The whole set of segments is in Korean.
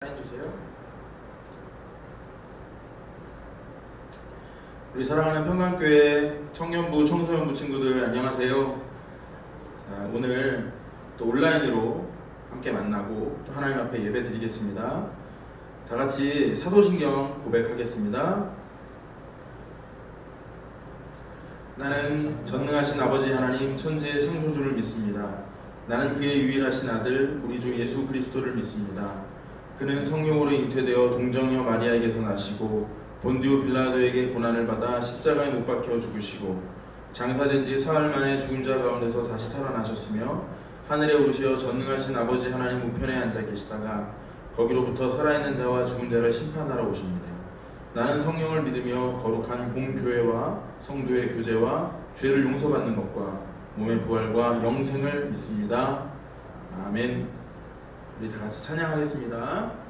해주세요. 우리 사랑하는 평강교회 청년부, 청소년부 친구들 안녕하세요. 자, 오늘 또 온라인으로 함께 만나고 또 하나님 앞에 예배 드리겠습니다. 다 같이 사도신경 고백하겠습니다. 나는 전능하신 아버지 하나님 천지의 창조주를 믿습니다. 나는 그의 유일하신 아들 우리 주 예수 그리스도를 믿습니다. 그는 성령으로 잉태되어 동정녀 마리아에게서 나시고 본디오 빌라도에게 고난을 받아 십자가에 못 박혀 죽으시고 장사된 지 사흘 만에 죽은 자 가운데서 다시 살아나셨으며 하늘에 오르시어 전능하신 아버지 하나님 우편에 앉아 계시다가 거기로부터 살아있는 자와 죽은 자를 심판하러 오십니다. 나는 성령을 믿으며 거룩한 공교회와 성도의 교제와 죄를 용서받는 것과 몸의 부활과 영생을 믿습니다. 아멘. 우리 다 같이 찬양하겠습니다.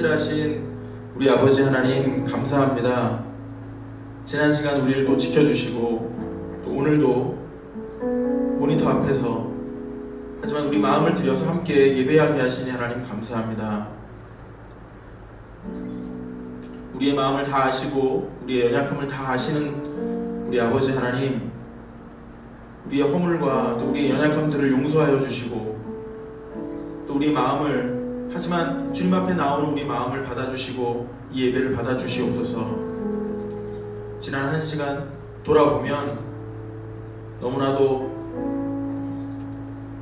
신실하신 우리 아버지 하나님 감사합니다. 지난 시간 우리를 또 지켜주시고 또 오늘도 모니터 앞에서 하지만 우리 마음을 들여서 함께 예배하게 하시니 하나님 감사합니다. 우리의 마음을 다 아시고 우리의 연약함을 다 아시는 우리 아버지 하나님, 우리의 허물과 또 우리의 연약함들을 용서하여 주시고 또 우리 마음을, 하지만 주님 앞에 나오는 우리 마음을 받아주시고 이 예배를 받아주시옵소서. 지난 한 시간 돌아보면 너무나도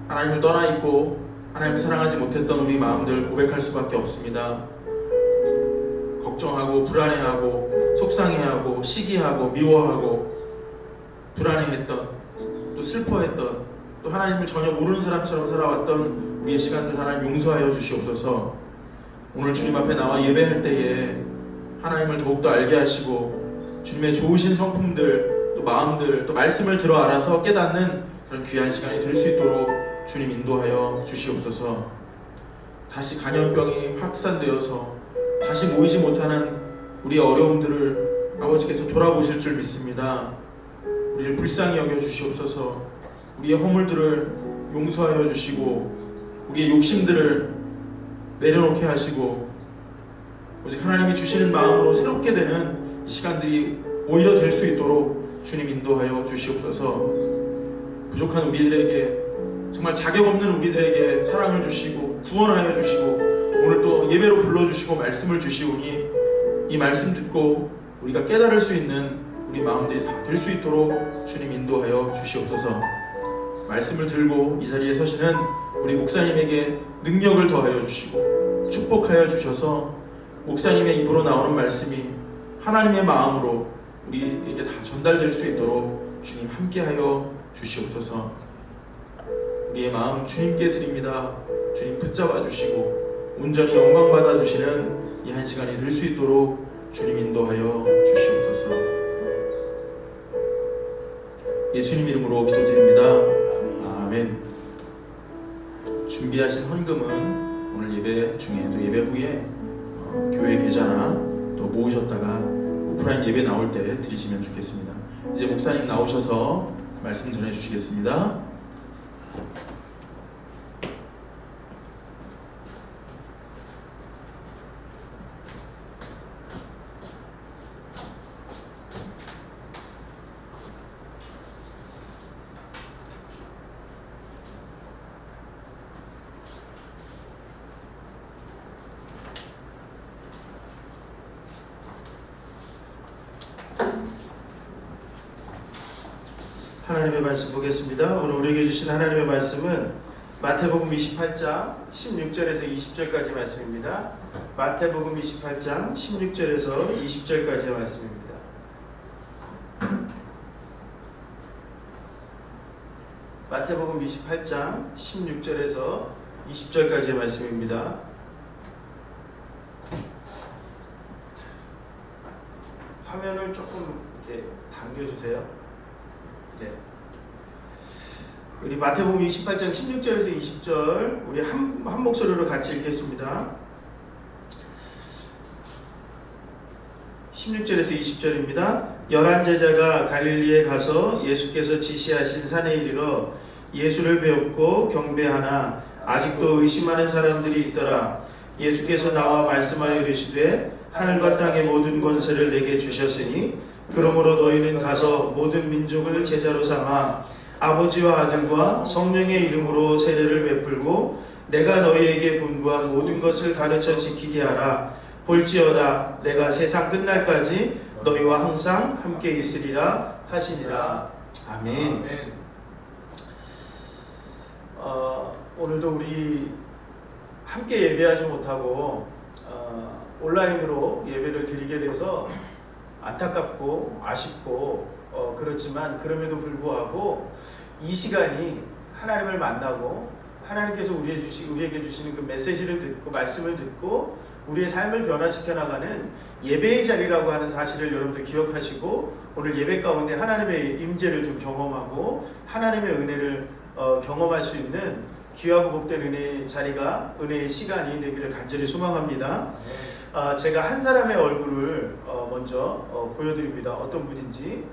하나님을 떠나 있고 하나님을 사랑하지 못했던 우리 마음들 고백할 수밖에 없습니다. 걱정하고 불안해하고 속상해하고 시기하고 미워하고 불안해했던, 또 슬퍼했던, 또 하나님을 전혀 모르는 사람처럼 살아왔던 우리의 시간들 하나님 용서하여 주시옵소서. 오늘 주님 앞에 나와 예배할 때에 하나님을 더욱더 알게 하시고 주님의 좋으신 성품들, 또 마음들, 또 말씀을 들어 알아서 깨닫는 그런 귀한 시간이 될 수 있도록 주님 인도하여 주시옵소서. 다시 간염병이 확산되어서 다시 모이지 못하는 우리의 어려움들을 아버지께서 돌아보실 줄 믿습니다. 우리를 불쌍히 여겨 주시옵소서. 우리의 허물들을 용서하여 주시고 우리의 욕심들을 내려놓게 하시고 오직 하나님이 주시는 마음으로 새롭게 되는 이 시간들이 오히려 될 수 있도록 주님 인도하여 주시옵소서. 부족한 우리들에게, 정말 자격 없는 우리들에게 사랑을 주시고 구원하여 주시고 오늘 또 예배로 불러주시고 말씀을 주시오니 이 말씀 듣고 우리가 깨달을 수 있는 우리 마음들이 다 될 수 있도록 주님 인도하여 주시옵소서. 말씀을 들고 이 자리에 서시는 우리 목사님에게 능력을 더하여 주시고 축복하여 주셔서 목사님의 입으로 나오는 말씀이 하나님의 마음으로 우리에게 다 전달될 수 있도록 주님 함께하여 주시옵소서. 우리의 마음 주님께 드립니다. 주님 붙잡아 주시고 온전히 영광 받아 주시는 이 한 시간이 될 수 있도록 주님 인도하여 주시옵소서. 예수님 이름으로 기도드립니다. 아멘. 준비하신 헌금은 오늘 예배 중에 또 예배 후에 교회 계좌나 또 모으셨다가 오프라인 예배 나올 때 드리시면 좋겠습니다. 이제 목사님 나오셔서 말씀 전해 주시겠습니다. 하나님의 말씀 보겠습니다. 오늘 우리에게 주신 하나님의 말씀은 마태복음 28장 16절에서 20절까지 말씀입니다. 마태복음 28장 16절에서 20절까지의 말씀입니다. 마태복음 28장 16절에서 20절까지의 말씀입니다. 화면을 조금 이렇게 당겨주세요. 네. 우리 마태복음 28장 16절에서 20절 우리 한 목소리로 같이 읽겠습니다. 16절에서 20절입니다. 11제자가 갈릴리에 가서 예수께서 지시하신 산에 이르러 예수를 배웠고 경배하나 아직도 의심하는 사람들이 있더라. 예수께서 나와 말씀하여 이르시되 하늘과 땅의 모든 권세를 내게 주셨으니 그러므로 너희는 가서 모든 민족을 제자로 삼아 아버지와 아들과 성령의 이름으로 세례를 베풀고 내가 너희에게 분부한 모든 것을 가르쳐 지키게 하라. 볼지어다 내가 세상 끝날까지 너희와 항상 함께 있으리라 하시니라. 아멘. 오늘도 우리 함께 예배하지 못하고 온라인으로 예배를 드리게 돼서 안타깝고 아쉽고 그렇지만 그럼에도 불구하고 이 시간이 하나님을 만나고 하나님께서 우리에게 주시는 그 메시지를 듣고 말씀을 듣고 우리의 삶을 변화시켜 나가는 예배의 자리라고 하는 사실을 여러분들 기억하시고 오늘 예배 가운데 하나님의 임재를 좀 경험하고 하나님의 은혜를 경험할 수 있는 귀하고 복된 은혜의 자리가, 은혜의 시간이 되기를 간절히 소망합니다. 제가 한 사람의 얼굴을 먼저 보여드립니다. 어떤 분인지.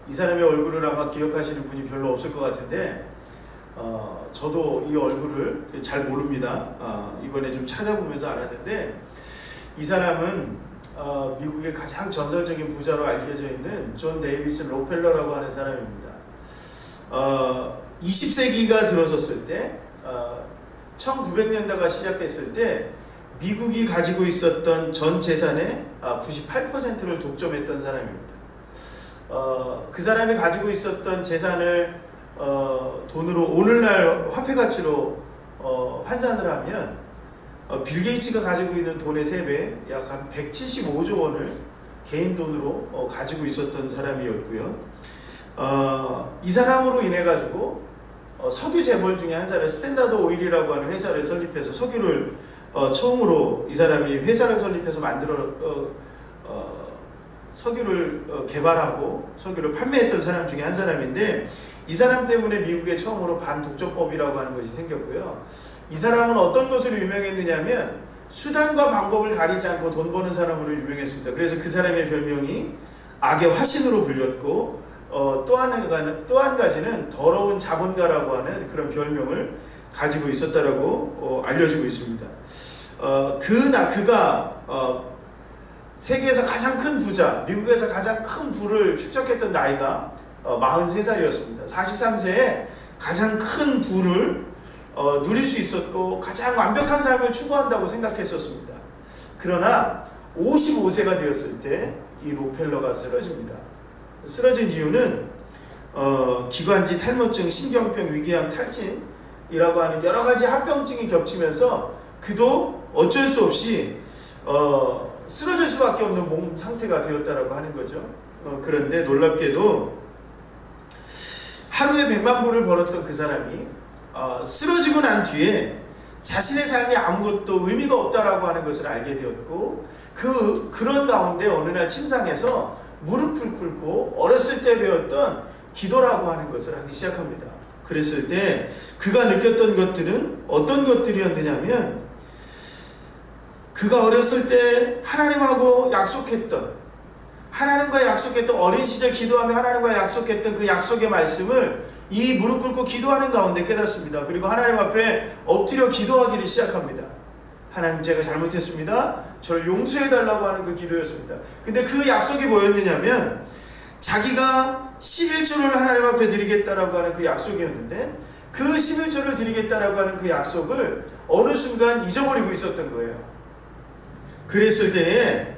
이 사람의 얼굴을 아마 기억하시는 분이 별로 없을 것 같은데 저도 이 얼굴을 잘 모릅니다. 이번에 좀 찾아보면서 알았는데 이 사람은 미국의 가장 전설적인 부자로 알려져 있는 존 데이비스 록펠러라고 하는 사람입니다. 20세기가 들어섰을 때 1900년대가 시작됐을 때 미국이 가지고 있었던 전 재산의 98%를 독점했던 사람입니다. 그 사람이 가지고 있었던 재산을 돈으로 오늘날 화폐 가치로 환산을 하면 빌 게이츠가 가지고 있는 돈의 3배, 약 한 175조 원을 개인 돈으로 가지고 있었던 사람이었고요. 이 사람으로 인해 가지고 석유 재벌 중에 한 사람, 스탠다드 오일이라고 하는 회사를 설립해서 석유를 처음으로 이 사람이 회사를 설립해서 석유를 개발하고 석유를 판매했던 사람 중에 한 사람인데, 이 사람 때문에 미국에 처음으로 반독점법이라고 하는 것이 생겼고요. 이 사람은 어떤 것으로 유명했느냐면 수단과 방법을 가리지 않고 돈 버는 사람으로 유명했습니다. 그래서 그 사람의 별명이 악의 화신으로 불렸고, 또 한 가지는 더러운 자본가라고 하는 그런 별명을 가지고 있었다라고 알려지고 있습니다. 그가 세계에서 가장 큰 부자, 미국에서 가장 큰 부를 축적했던 나이가 43살이었습니다. 43세에 가장 큰 부를 누릴 수 있었고 가장 완벽한 삶을 추구한다고 생각했었습니다. 그러나 55세가 되었을 때 이 록펠러가 쓰러집니다. 쓰러진 이유는 기관지 탈모증, 신경병, 위궤양, 탈진이라고 하는 여러 가지 합병증이 겹치면서 그도 어쩔 수 없이 쓰러질 수밖에 없는 몸 상태가 되었다라고 하는 거죠. 그런데 놀랍게도 하루에 100만 불을 벌었던 그 사람이 쓰러지고 난 뒤에 자신의 삶이 아무것도 의미가 없다라고 하는 것을 알게 되었고, 그런 가운데 어느 날 침상에서 무릎을 꿇고 어렸을 때 배웠던 기도라고 하는 것을 하기 시작합니다. 그랬을 때 그가 느꼈던 것들은 어떤 것들이었느냐면, 그가 어렸을 때 하나님과 약속했던 어린 시절 기도하며 하나님과 약속했던 그 약속의 말씀을 이 무릎 꿇고 기도하는 가운데 깨닫습니다. 그리고 하나님 앞에 엎드려 기도하기를 시작합니다. 하나님, 제가 잘못했습니다. 저를 용서해달라고 하는 그 기도였습니다. 근데 그 약속이 뭐였느냐면 자기가 11조를 하나님 앞에 드리겠다라고 하는 그 약속이었는데, 그 11조를 드리겠다라고 하는 그 약속을 어느 순간 잊어버리고 있었던 거예요. 그랬을 때에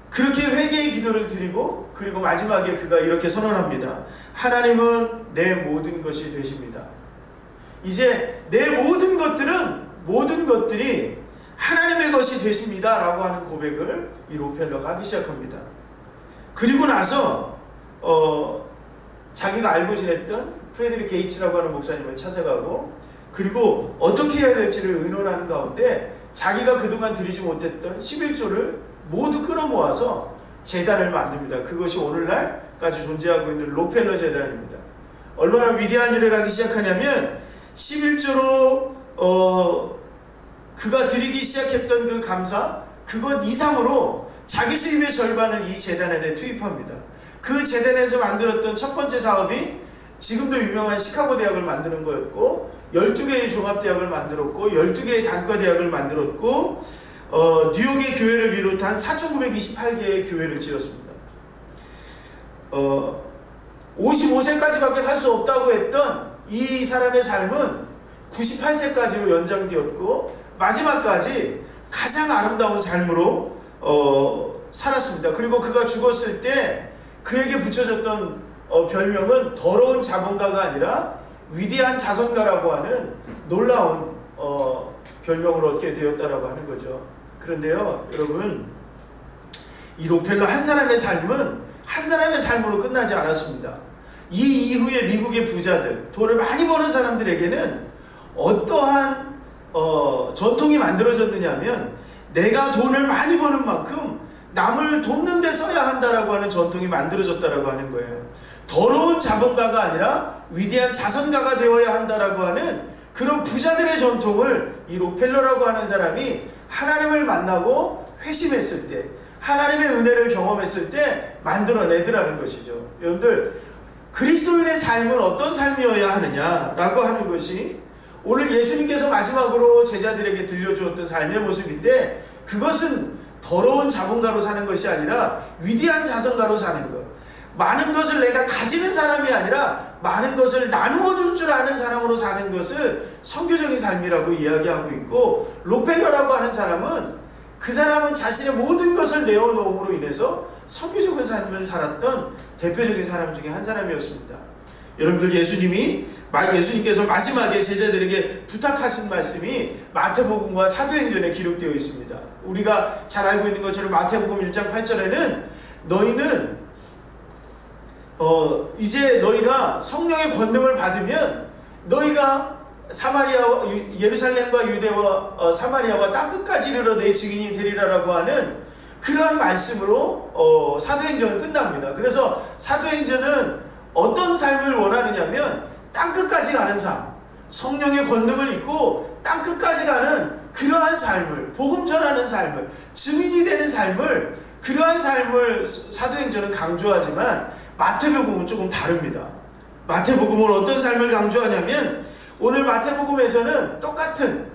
그렇게 회개의 기도를 드리고, 그리고 마지막에 그가 이렇게 선언합니다. 하나님은 내 모든 것이 되십니다. 이제 내 모든 것들이 하나님의 것이 되십니다 라고 하는 고백을 이 록펠러가 하기 시작합니다. 그리고 나서 자기가 알고 지냈던 프레드릭 게이츠라고 하는 목사님을 찾아가고, 그리고 어떻게 해야 될지를 의논하는 가운데 자기가 그동안 드리지 못했던 11조를 모두 끌어모아서 재단을 만듭니다. 그것이 오늘날까지 존재하고 있는 록펠러 재단입니다. 얼마나 위대한 일을 하기 시작하냐면 11조로 그가 드리기 시작했던 그 감사, 그것 이상으로 자기 수입의 절반을 이 재단에 투입합니다. 그 재단에서 만들었던 첫 번째 사업이 지금도 유명한 시카고 대학을 만드는 거였고, 12개의 종합대학을 만들었고, 12개의 단과대학을 만들었고, 뉴욕의 교회를 비롯한 4,928개의 교회를 지었습니다. 55세까지밖에 살 수 없다고 했던 이 사람의 삶은 98세까지로 연장되었고, 마지막까지 가장 아름다운 삶으로 살았습니다. 그리고 그가 죽었을 때 그에게 붙여졌던 별명은 더러운 자본가가 아니라 위대한 자선가라고 하는 놀라운 별명을 얻게 되었다라고 하는 거죠. 그런데요, 여러분, 이 록펠러 한 사람의 삶은 한 사람의 삶으로 끝나지 않았습니다. 이 이후에 미국의 부자들, 돈을 많이 버는 사람들에게는 어떠한 전통이 만들어졌느냐면, 내가 돈을 많이 버는 만큼 남을 돕는 데 써야 한다라고 하는 전통이 만들어졌다라고 하는 거예요. 더러운 자본가가 아니라 위대한 자선가가 되어야 한다라고 하는 그런 부자들의 전통을 이 록펠러라고 하는 사람이 하나님을 만나고 회심했을 때, 하나님의 은혜를 경험했을 때 만들어내더라는 것이죠. 여러분들, 그리스도인의 삶은 어떤 삶이어야 하느냐라고 하는 것이 오늘 예수님께서 마지막으로 제자들에게 들려주었던 삶의 모습인데, 그것은 더러운 자본가로 사는 것이 아니라 위대한 자선가로 사는 것, 많은 것을 내가 가지는 사람이 아니라 많은 것을 나누어 줄 줄 아는 사람으로 사는 것을 선교적인 삶이라고 이야기하고 있고, 록펠러라고 하는 사람은 그 사람은 자신의 모든 것을 내어놓음으로 인해서 선교적인 삶을 살았던 대표적인 사람 중에 한 사람이었습니다. 여러분들, 예수님께서 마지막에 제자들에게 부탁하신 말씀이 마태복음과 사도행전에 기록되어 있습니다. 우리가 잘 알고 있는 것처럼 마태복음 1장 8절에는 너희는 이제 너희가 성령의 권능을 받으면 너희가 예루살렘과 유대와 사마리아와 땅끝까지 이르러 내 증인이 되리라라고 하는 그러한 말씀으로 사도행전은 끝납니다. 그래서 사도행전은 어떤 삶을 원하느냐면 땅끝까지 가는 삶, 성령의 권능을 입고 땅끝까지 가는 그러한 삶을, 복음 전하는 삶을, 증인이 되는 삶을, 그러한 삶을 사도행전은 강조하지만 마태복음은 조금 다릅니다. 마태복음은 어떤 삶을 강조하냐면, 오늘 마태복음에서는 똑같은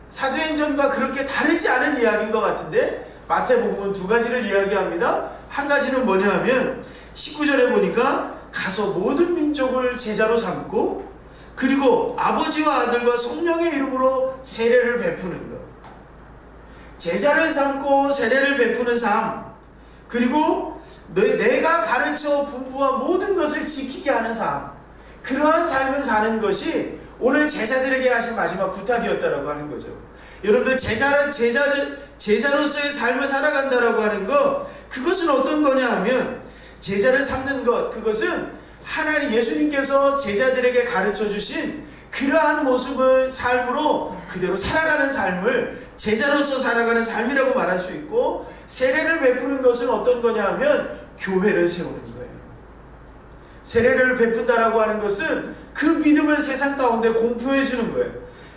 사도행전과 그렇게 다르지 않은 이야기인 것 같은데, 마태복음은 두 가지를 이야기합니다. 한 가지는 뭐냐 하면 19절에 보니까 가서 모든 민족을 제자로 삼고, 그리고 아버지와 아들과 성령의 이름으로 세례를 베푸는 것, 제자를 삼고 세례를 베푸는 삶, 그리고 내가 가르쳐 분부한 모든 것을 지키게 하는 삶, 그러한 삶을 사는 것이 오늘 제자들에게 하신 마지막 부탁이었다라고 하는 거죠. 여러분들, 제자로서의 삶을 살아간다라고 하는 것, 그것은 어떤 거냐 하면, 제자를 삼는 것, 그것은 하나님 예수님께서 제자들에게 가르쳐 주신 그러한 모습을 삶으로 그대로 살아가는 삶을 제자로서 살아가는 삶이라고 말할 수 있고, 세례를 베푸는 것은 어떤 거냐 하면 교회를 세우는 거예요. 세례를 베푼다라고 하는 것은 그 믿음을 세상 가운데 공표해 주는 거예요.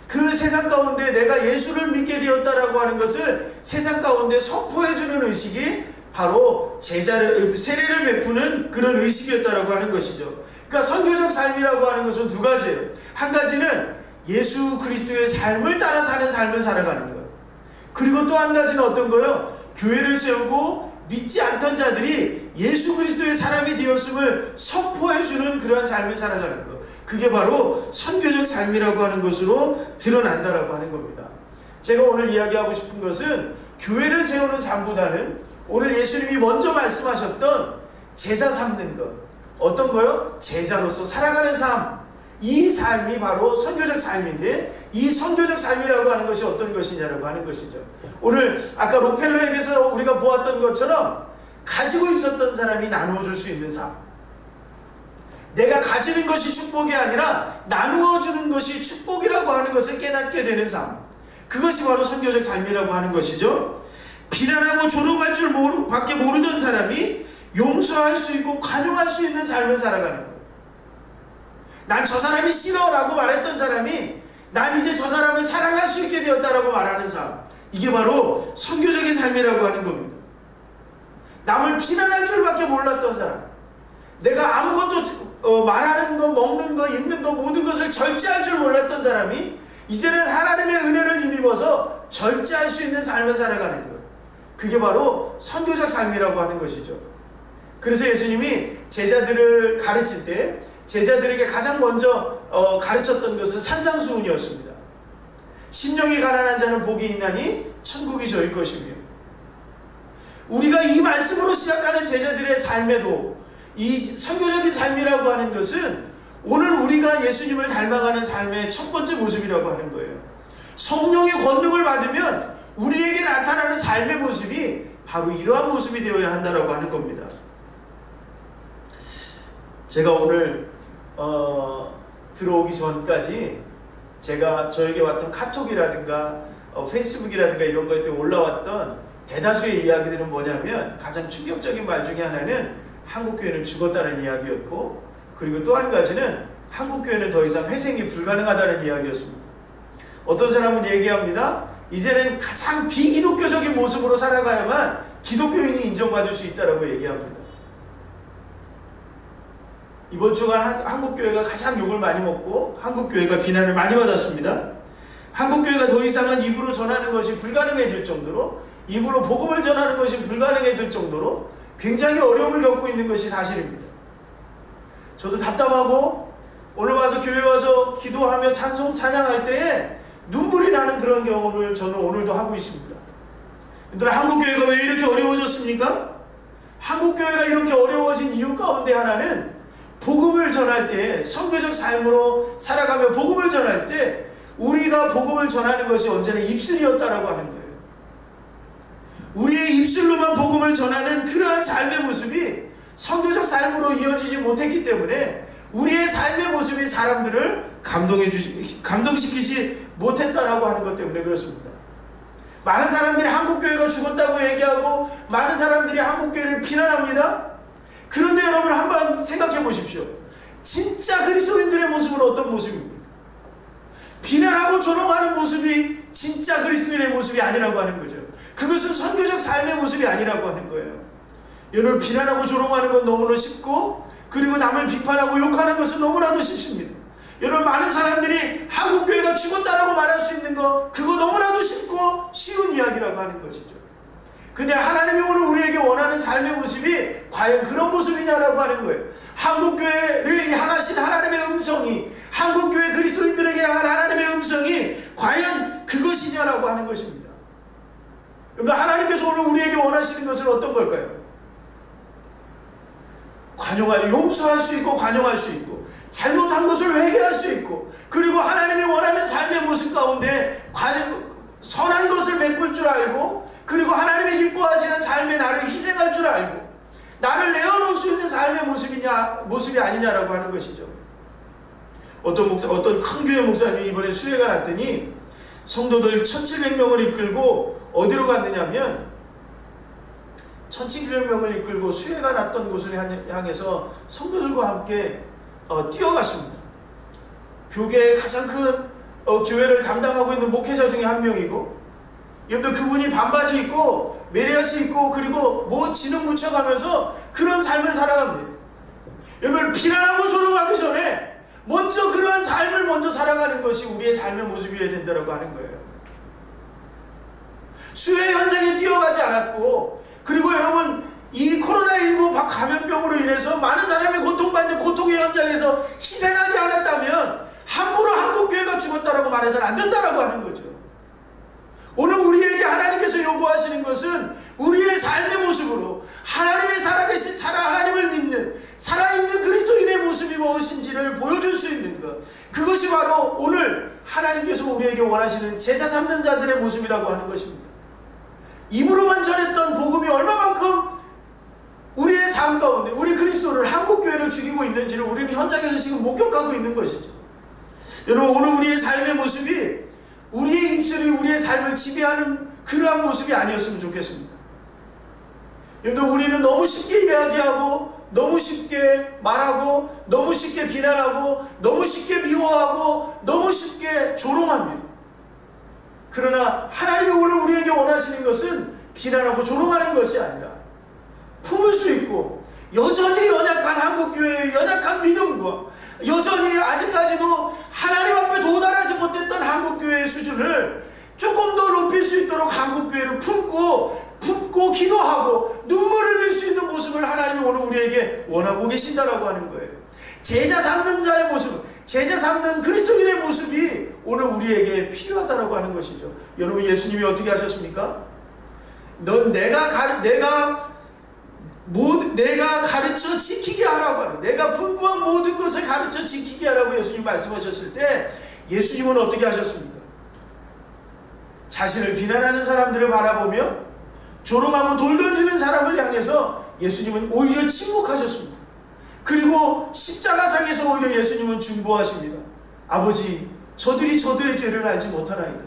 그 세상 가운데 내가 예수를 믿게 되었다라고 하는 것을 세상 가운데 선포해 주는 의식이 바로 세례를 베푸는 그런 의식이었다라고 하는 것이죠. 그러니까 선교적 삶이라고 하는 것은 두 가지예요. 한 가지는 예수 그리스도의 삶을 따라 사는 삶을 살아가는 것. 그리고 또 한 가지는 어떤 거요? 교회를 세우고 믿지 않던 자들이 예수 그리스도의 사람이 되었음을 선포해주는 그러한 삶을 살아가는 것. 그게 바로 선교적 삶이라고 하는 것으로 드러난다라고 하는 겁니다. 제가 오늘 이야기하고 싶은 것은 교회를 세우는 삶보다는 오늘 예수님이 먼저 말씀하셨던 제자 삼는 것. 어떤 거요? 제자로서 살아가는 삶. 이 삶이 바로 선교적 삶인데, 이 선교적 삶이라고 하는 것이 어떤 것이냐라고 하는 것이죠. 오늘 아까 록펠러에게서 우리가 보았던 것처럼 가지고 있었던 사람이 나누어 줄 수 있는 삶, 내가 가지는 것이 축복이 아니라 나누어 주는 것이 축복이라고 하는 것을 깨닫게 되는 삶, 그것이 바로 선교적 삶이라고 하는 것이죠. 비난하고 조롱할 줄 밖에 모르던 사람이 용서할 수 있고 관용할 수 있는 삶을 살아가는 거예요. 난 저 사람이 싫어라고 말했던 사람이 난 이제 저 사람을 사랑할 수 있게 되었다라고 말하는 삶, 이게 바로 선교적인 삶이라고 하는 겁니다. 남을 비난할 줄밖에 몰랐던 사람, 내가 아무것도 말하는 거, 먹는 거, 입는 거 모든 것을 절제할 줄 몰랐던 사람이 이제는 하나님의 은혜를 힘입어서 절제할 수 있는 삶을 살아가는 것, 그게 바로 선교적 삶이라고 하는 것이죠. 그래서 예수님이 제자들을 가르칠 때 제자들에게 가장 먼저 가르쳤던 것은 산상수훈이었습니다. 심령이 가난한 자는 복이 있나니 천국이 저희 것이며, 우리가 이 말씀으로 시작하는 제자들의 삶에도 이 선교적인 삶이라고 하는 것은 오늘 우리가 예수님을 닮아가는 삶의 첫 번째 모습이라고 하는 거예요. 성령의 권능을 받으면 우리에게 나타나는 삶의 모습이 바로 이러한 모습이 되어야 한다라고 하는 겁니다. 제가 오늘 들어오기 전까지 제가 저에게 왔던 카톡이라든가 페이스북이라든가 이런 거에 올라왔던 대다수의 이야기들은 뭐냐면, 가장 충격적인 말 중에 하나는 한국교회는 죽었다는 이야기였고, 그리고 또 한 가지는 한국교회는 더 이상 회생이 불가능하다는 이야기였습니다. 어떤 사람은 얘기합니다. 이제는 가장 비기독교적인 모습으로 살아가야만 기독교인이 인정받을 수 있다라고 얘기합니다. 이번 주간 한국교회가 가장 욕을 많이 먹고 한국교회가 비난을 많이 받았습니다. 한국교회가 더 이상은 입으로 전하는 것이 불가능해질 정도로, 입으로 복음을 전하는 것이 불가능해질 정도로 굉장히 어려움을 겪고 있는 것이 사실입니다. 저도 답답하고 오늘 와서 교회 와서 기도하며 찬송 찬양할 때에 눈물이 나는 그런 경험을 저는 오늘도 하고 있습니다. 여러분, 한국교회가 왜 이렇게 어려워졌습니까? 한국교회가 이렇게 어려워진 이유 가운데 하나는 복음을 전할 때, 선교적 삶으로 살아가며 복음을 전할 때 우리가 복음을 전하는 것이 언제나 입술이었다라고 하는 거예요. 우리의 입술로만 복음을 전하는 그러한 삶의 모습이 선교적 삶으로 이어지지 못했기 때문에 우리의 삶의 모습이 사람들을 감동시키지 못했다라고 하는 것 때문에 그렇습니다. 많은 사람들이 한국교회가 죽었다고 얘기하고 많은 사람들이 한국교회를 비난합니다. 그런데 여러분 한번 생각해 보십시오. 진짜 그리스도인들의 모습은 어떤 모습입니까? 비난하고 조롱하는 모습이 진짜 그리스도인의 모습이 아니라고 하는 거죠. 그것은 선교적 삶의 모습이 아니라고 하는 거예요. 여러분, 비난하고 조롱하는 건 너무나 쉽고, 그리고 남을 비판하고 욕하는 것은 너무나도 쉽습니다. 여러분, 많은 사람들이 한국교회가 죽었다라고 말할 수 있는 거, 그거 너무나도 쉽고 쉬운 이야기라고 하는 것이죠. 근데 하나님이 오늘 우리에게 원하는 삶의 모습이 과연 그런 모습이냐라고 하는 거예요. 한국교회를 향하신 하나님의 음성이, 한국교회 그리스도인들에게 향한 하나님의 음성이 과연 그것이냐라고 하는 것입니다. 여러분, 하나님께서 오늘 우리에게 원하시는 것은 어떤 걸까요? 용서할 수 있고 관용할 수 있고, 잘못한 것을 회개할 수 있고, 그리고 하나님이 원하는 삶의 모습 가운데 선한 것을 베풀 줄 알고, 그리고 하나님이 기뻐하시는 삶에 나를 희생할 줄 알고 나를 내어놓을 수 있는 삶의 모습이 아니냐라고 하는 것이죠. 어떤 큰 교회 목사님이 이번에 수혜가 났더니 성도들 1700명을 이끌고 어디로 갔느냐면 1700명을 이끌고 수혜가 났던 곳을 향해서 성도들과 함께 뛰어갔습니다. 교계의 가장 큰 교회를 담당하고 있는 목회자 중에 한 명이고, 여러분들 그분이 반바지 입고 메리아스 입고 그리고 진흙 묻혀가면서 그런 삶을 살아갑니다. 여러분, 비난하고 조롱하기 전에 먼저 그러한 삶을 먼저 살아가는 것이 우리의 삶의 모습이어야 된다고 하는 거예요. 수혜 현장에 뛰어가지 않았고, 그리고 여러분, 이 코로나19 감염병으로 인해서 많은 사람이 고통받는 고통의 현장에서 희생하지 않았다면 함부로 한국교회가 죽었다라고 말해서는 안 된다라고 하는 거죠. 오늘 우리에게 하나님께서 요구하시는 것은 우리의 삶의 모습으로 하나님의 살아계신 하나님을 믿는 살아있는 그리스도인의 모습이 무엇인지를 보여줄 수 있는 것, 그것이 바로 오늘 하나님께서 우리에게 원하시는 제자 삼는 자들의 모습이라고 하는 것입니다. 입으로만 전했던 복음이 얼마만큼 우리의 삶 가운데 우리 그리스도를, 한국교회를 죽이고 있는지를 우리는 현장에서 지금 목격하고 있는 것이죠. 여러분, 오늘 우리의 삶의 모습이 우리의 입술이 우리의 삶을 지배하는 그러한 모습이 아니었으면 좋겠습니다. 여러분, 우리는 너무 쉽게 이야기하고 너무 쉽게 말하고 너무 쉽게 비난하고 너무 쉽게 미워하고 너무 쉽게 조롱합니다. 그러나 하나님이 오늘 우리에게 원하시는 것은 비난하고 조롱하는 것이 아니라 품을 수 있고, 여전히 연약한 한국교회의 연약한 믿음과 여전히 아직까지도 하나님 앞에 도달하지 못했던 한국교회의 수준을 조금 더 높일 수 있도록 한국교회를 품고 기도하고 눈물을 흘릴 수 있는 모습을 하나님이 오늘 우리에게 원하고 계신다라고 하는 거예요. 제자 삼는 자의 모습, 제자 삼는 그리스도인의 모습이 오늘 우리에게 필요하다라고 하는 것이죠. 여러분, 예수님이 어떻게 하셨습니까? 넌 내가 가르쳐 지키게 하라고 하는, 내가 분부한 모든 것을 가르쳐 지키게 하라고 예수님 말씀하셨을 때 예수님은 어떻게 하셨습니까? 자신을 비난하는 사람들을 바라보며 조롱하고 돌 던지는 사람을 향해서 예수님은 오히려 침묵하셨습니다. 그리고 십자가상에서 오히려 예수님은 중보하십니다. 아버지, 저들이 저들의 죄를 알지 못하나이다.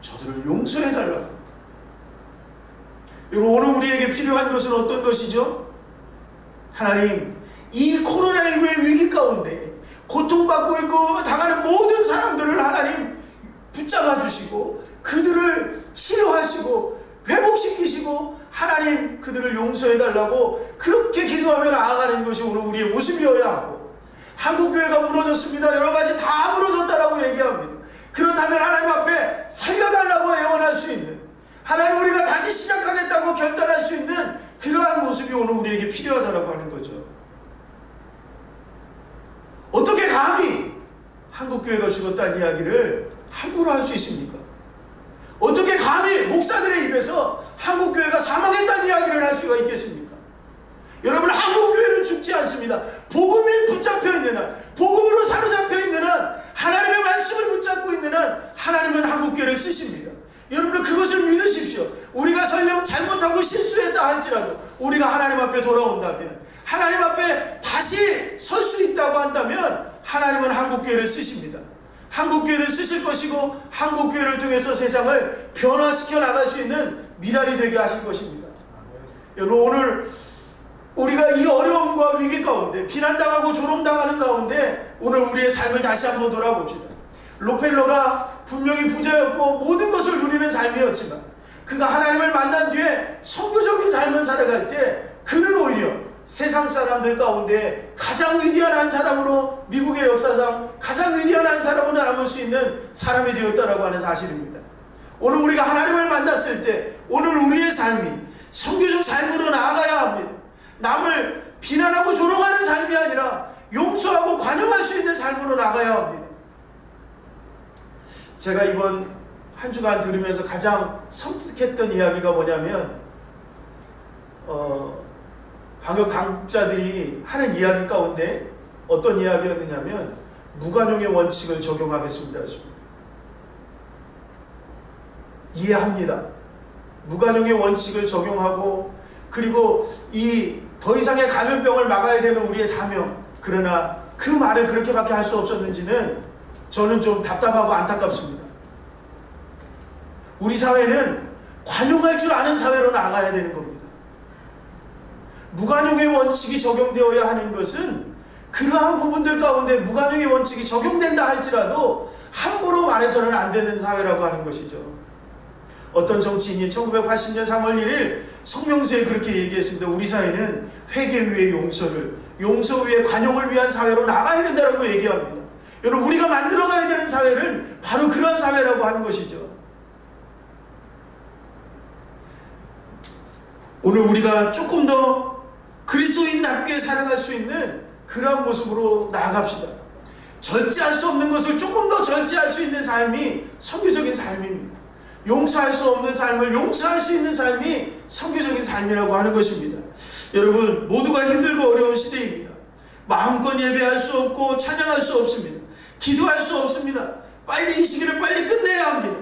저들을 용서해달라고. 여러분, 오늘 우리에게 필요한 것은 어떤 것이죠? 하나님, 이 코로나19의 위기 가운데 고통받고 있고 당하는 모든 사람들을 하나님 붙잡아 주시고 그들을 치료하시고 회복시키시고 하나님 그들을 용서해 달라고 그렇게 기도하며 나아가는 것이 오늘 우리의 모습이어야 하고, 한국교회가 무너졌습니다, 여러가지 다 무너졌다라고 얘기합니다. 그렇다면 하나님 앞에 살려달라고 애원할 수 있는, 하나님 우리가 다시 시작하겠다고 결단할 수 있는 그러한 모습이 오늘 우리에게 필요하다라고 하는 거죠. 어떻게 감히 한국교회가 죽었다는 이야기를 함부로 할 수 있습니까? 어떻게 감히 목사들의 입에서 한국교회가 사망했다는 이야기를 할 수가 있겠습니까? 여러분, 한국교회는 죽지 않습니다. 복음이 붙잡혀 있는 한, 복음으로 사로잡혀 있는 한, 하나님의 말씀을 붙잡고 있는 한 하나님은 한국교회를 쓰십니다. 여러분들 그것을 믿으십시오. 우리가 설령 잘못하고 실수했다 할지라도 우리가 하나님 앞에 돌아온다면, 하나님 앞에 다시 설 수 있다고 한다면 하나님은 한국교회를 쓰십니다. 한국교회를 쓰실 것이고 한국교회를 통해서 세상을 변화시켜 나갈 수 있는 미랄이 되게 하실 것입니다. 여러분, 오늘 우리가 이 어려움과 위기 가운데, 비난당하고 조롱당하는 가운데 오늘 우리의 삶을 다시 한번 돌아봅시다. 록펠러가 분명히 부자였고 모든 것을 누리는 삶이었지만 그가 하나님을 만난 뒤에 선교적인 삶을 살아갈 때 그는 오히려 세상 사람들 가운데 가장 위대한 한 사람으로, 미국의 역사상 가장 위대한 한 사람으로 남을 수 있는 사람이 되었다라고 하는 사실입니다. 오늘 우리가 하나님을 만났을 때 오늘 우리의 삶이 선교적 삶으로 나아가야 합니다. 남을 비난하고 조롱하는 삶이 아니라 용서하고 관용할 수 있는 삶으로 나가야 합니다. 제가 이번 한 주간 들으면서 가장 섬뜩했던 이야기가 뭐냐면 방역 당국자들이 하는 이야기 가운데 어떤 이야기였느냐면 무관용의 원칙을 적용하겠습니다 했습니다. 이해합니다. 무관용의 원칙을 적용하고, 그리고 이 더 이상의 감염병을 막아야 되는 우리의 사명, 그러나 그 말을 그렇게밖에 할 수 없었는지는 저는 좀 답답하고 안타깝습니다. 우리 사회는 관용할 줄 아는 사회로 나가야 되는 겁니다. 무관용의 원칙이 적용되어야 하는 것은 그러한 부분들 가운데 무관용의 원칙이 적용된다 할지라도 함부로 말해서는 안 되는 사회라고 하는 것이죠. 어떤 정치인이 1980년 3월 1일 성명서에 그렇게 얘기했습니다. 우리 사회는 회개 위에 용서를, 용서 위에 관용을 위한 사회로 나가야 된다고 얘기합니다. 여러분, 우리가 만들어가야 되는 사회는 바로 그런 사회라고 하는 것이죠. 오늘 우리가 조금 더 그리스도인답게 살아갈 수 있는 그러한 모습으로 나아갑시다. 절제할 수 없는 것을 조금 더 절제할 수 있는 삶이 선교적인 삶입니다. 용서할 수 없는 삶을 용서할 수 있는 삶이 선교적인 삶이라고 하는 것입니다. 여러분, 모두가 힘들고 어려운 시대입니다. 마음껏 예배할 수 없고 찬양할 수 없습니다. 기도할 수 없습니다. 빨리 이 시기를 빨리 끝내야 합니다.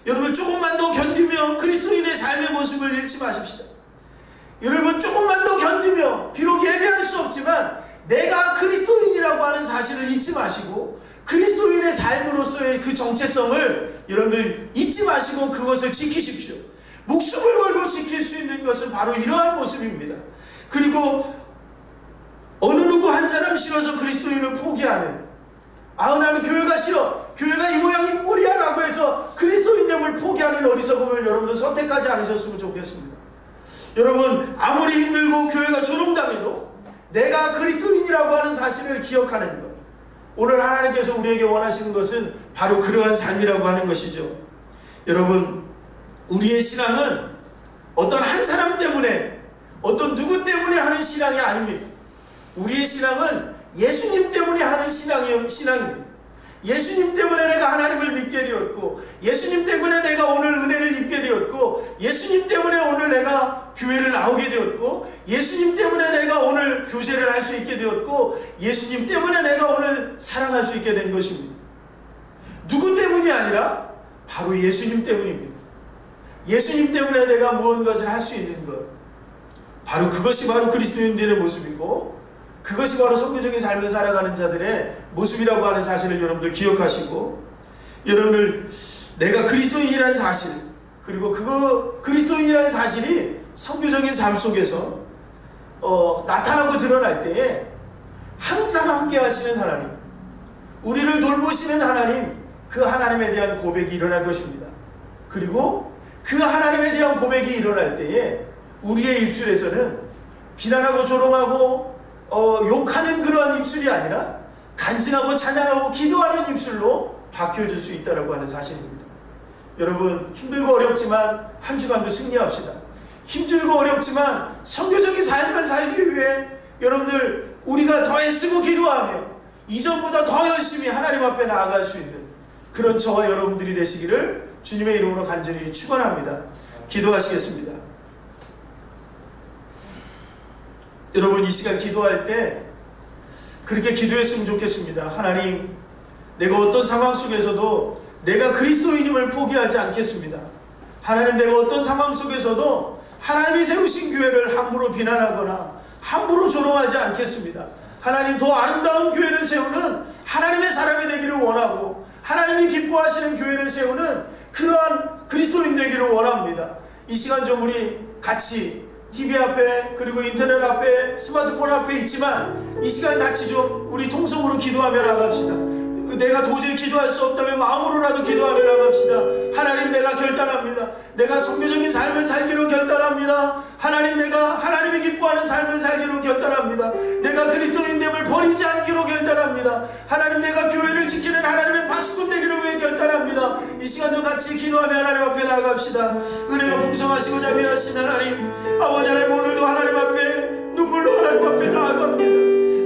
여러분, 조금만 더 견디며 그리스도인의 삶의 모습을 잃지 마십시다. 여러분, 조금만 더 견디며 비록 예배할 수 없지만 내가 그리스도인이라고 하는 사실을 잊지 마시고 그리스도인의 삶으로서의 그 정체성을 여러분들 잊지 마시고 그것을 지키십시오. 목숨을 걸고 지킬 수 있는 것은 바로 이러한 모습입니다. 그리고 어느 누구 한 사람 싫어서 그리스도인을 포기하는, 나는 교회가 싫어, 교회가 이 모양 이 꼴이야 라고 해서 그리스도인됨을 포기하는 어리석음을 여러분들 선택하지 않으셨으면 좋겠습니다. 여러분, 아무리 힘들고 교회가 조롱당해도 내가 그리스도인이라고 하는 사실을 기억하는 것, 오늘 하나님께서 우리에게 원하시는 것은 바로 그러한 삶이라고 하는 것이죠. 여러분, 우리의 신앙은 어떤 한 사람 때문에, 어떤 누구 때문에 하는 신앙이 아닙니다. 우리의 신앙은 예수님 때문에 하는 신앙입니다. 예수님 때문에 내가 하나님을 믿게 되었고, 예수님 때문에 내가 오늘 은혜를 입게 되었고, 예수님 때문에 오늘 내가 교회를 나오게 되었고, 예수님 때문에 내가 오늘 교제를 할 수 있게 되었고, 예수님 때문에 내가 오늘 사랑할 수 있게 된 것입니다. 누구 때문이 아니라 바로 예수님 때문입니다. 예수님 때문에 내가 무언가를 할 수 있는 것, 바로 그것이 바로 그리스도인들의 모습이고, 그것이 바로 선교적인 삶을 살아가는 자들의 모습이라고 하는 사실을 여러분들 기억하시고, 여러분들 내가 그리스도인이라는 사실, 그리고 그리스도인이라는 사실이 선교적인 삶 속에서 나타나고 드러날 때에 항상 함께 하시는 하나님, 우리를 돌보시는 하나님, 그 하나님에 대한 고백이 일어날 것입니다. 그리고 그 하나님에 대한 고백이 일어날 때에 우리의 입술에서는 비난하고 조롱하고 욕하는 그러한 입술이 아니라 간증하고 찬양하고 기도하는 입술로 바뀌어질 수 있다고 하는 사실입니다. 여러분, 힘들고 어렵지만 한 주간도 승리합시다. 힘들고 어렵지만 선교적인 삶을 살기 위해 여러분들 우리가 더 애쓰고 기도하며 이전보다 더 열심히 하나님 앞에 나아갈 수 있는 그런 저와 여러분들이 되시기를 주님의 이름으로 간절히 축원합니다. 기도하시겠습니다. 여러분, 이 시간 기도할 때 그렇게 기도했으면 좋겠습니다. 하나님, 내가 어떤 상황 속에서도 내가 그리스도인임을 포기하지 않겠습니다. 하나님, 내가 어떤 상황 속에서도 하나님이 세우신 교회를 함부로 비난하거나 함부로 조롱하지 않겠습니다. 하나님, 더 아름다운 교회를 세우는 하나님의 사람이 되기를 원하고 하나님이 기뻐하시는 교회를 세우는 그러한 그리스도인 되기를 원합니다. 이 시간 좀 우리 같이 TV 앞에 그리고 인터넷 앞에 스마트폰 앞에 있지만 이 시간 같이 좀 우리 통성으로 기도하며 나갑시다. 내가 도저히 기도할 수 없다면 마음으로라도 기도하며 나갑시다. 하나님, 내가 결단합니다. 내가 선교적인 삶을 살기로 결단합니다. 하나님, 내가 하나님이 기뻐하는 삶을 살기로 결단합니다. 내가 그리스도인됨을 버리지 않기로 결단합니다. 하나님, 내가 교회를 지키는 하나님의 파수꾼 되기를 위해 결단합니다. 이 시간 좀 같이 기도하며 하나님 앞에 나아갑시다. 은혜가 풍성하시고 자비하신 하나님, 아버지 하나님, 오늘도 하나님 앞에 눈물로 하나님 앞에 나아갑니다.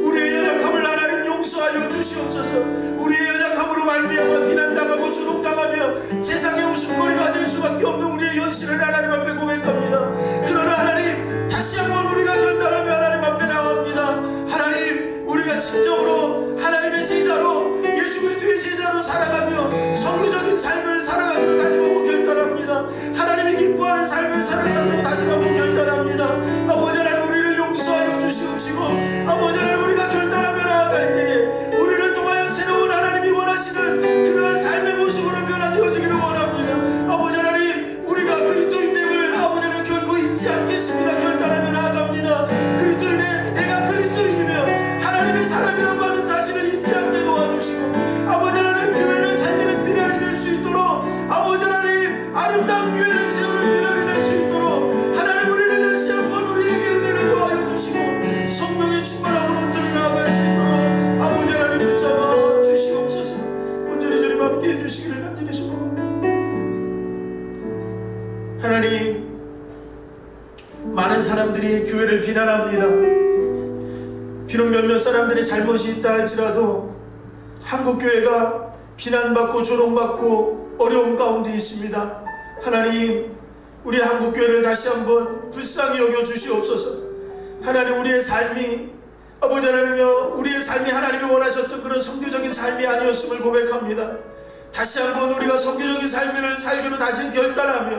우리의 연약함을 하나님 용서하여 주시옵소서. 우리의 연약함으로 말미암아 비난당하고 조롱당하며 세상의 웃음거리가 될 수밖에 없는 우리의 현실을 하나님 앞에 고백합니다. 그러나 하나님, 다시 한번 우리가 결단하며 하나님 앞에 나갑니다. 하나님, 우리가 진정으로 하나님의 제자로 예수 그리스도의 제자로 살아가며 선교적인 삶을 살아가기로 다짐하고 결단합니다. 하나님이 기뻐하는 삶을 살아가기로 다짐하고 결단합니다. 아버지 하나님, 우리를 용서하여 주시옵시고 아버지 하나님, 우리가 결단하며 나아갈 때에 우리를 통하여 새로운 하나님이 원하시는 그러한 삶의 모습으로 변화되어지기를 원합니다. 아버지 하나님, 우리가 그리스도인됨을 아버지 하나님 결코 잊지 않겠습니다. 결단하며 나아갑니다. 내가 그리스도인이며 하나님의 사람이라고 하는 사실을 잊지 않게 도와주시고 아버지 하나님, 교회를 살리는 미랄이 될 수 있도록 아버지 하나님, 아름다운 교회를 세우는 미랄이 될 수 있도록 하나님, 우리를 다시 한번 우리에게 은혜를 더하여 주시고 성령의 충만함으로 온전히 나아갈 수 있도록 아버지 하나님 붙잡아 주시옵소서. 온전히 주님 함께 해주시기를 간절히 소망합니다. 하나님, 많은 사람들이 교회를 비난합니다. 비록 몇몇 사람들의 잘못이 있다 할지라도 한국교회가 비난받고 조롱받고 어려움 가운데 있습니다. 하나님, 우리 한국교회를 다시 한번 불쌍히 여겨 주시옵소서. 하나님, 우리의 삶이 아버지 하나님이여, 우리의 삶이 하나님이 원하셨던 그런 선교적인 삶이 아니었음을 고백합니다. 다시 한번 우리가 선교적인 삶을 살기로 다시 결단하며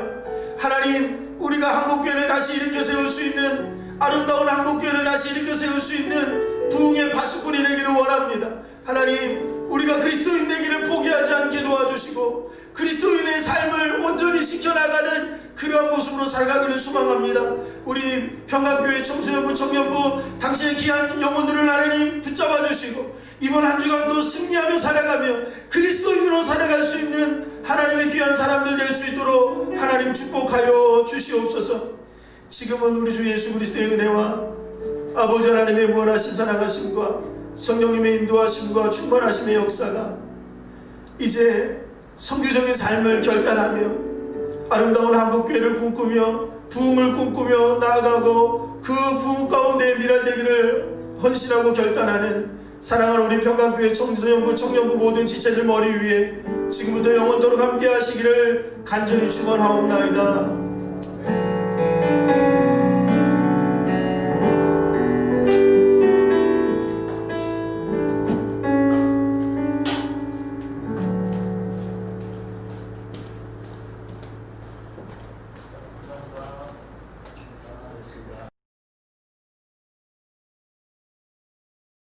하나님, 우리가 한국교회를 다시 일으켜 세울 수 있는 아름다운 한국교회를 다시 일으켜 세울 수 있는 부흥의 파수꾼이 되기를 원합니다. 하나님, 우리가 그리스도인 되기를 포기하지 않게 도와주시고 그리스도인의 삶을 온전히 지켜나가는 그러한 모습으로 살아가기를 소망합니다. 우리 평강교회 청소년부 청년부 당신의 귀한 영혼들을 하나님 붙잡아 주시고 이번 한 주간도 승리하며 살아가며 그리스도인으로 살아갈 수 있는 하나님의 귀한 사람들 될 수 있도록 하나님 축복하여 주시옵소서. 지금은 우리 주 예수 그리스도의 은혜와 아버지 하나님의 무한하신 사랑하심과 성령님의 인도하심과 충만하심의 역사가 이제 선교적인 삶을 결단하며 아름다운 한국교회를 꿈꾸며 부흥을 꿈꾸며 나아가고 그 부흥 가운데 미랄되기를 헌신하고 결단하는 사랑하는 우리 평강교회 청소년부 청년부 모든 지체들 머리 위에 지금부터 영원토록 함께 하시기를 간절히 축원하옵나이다.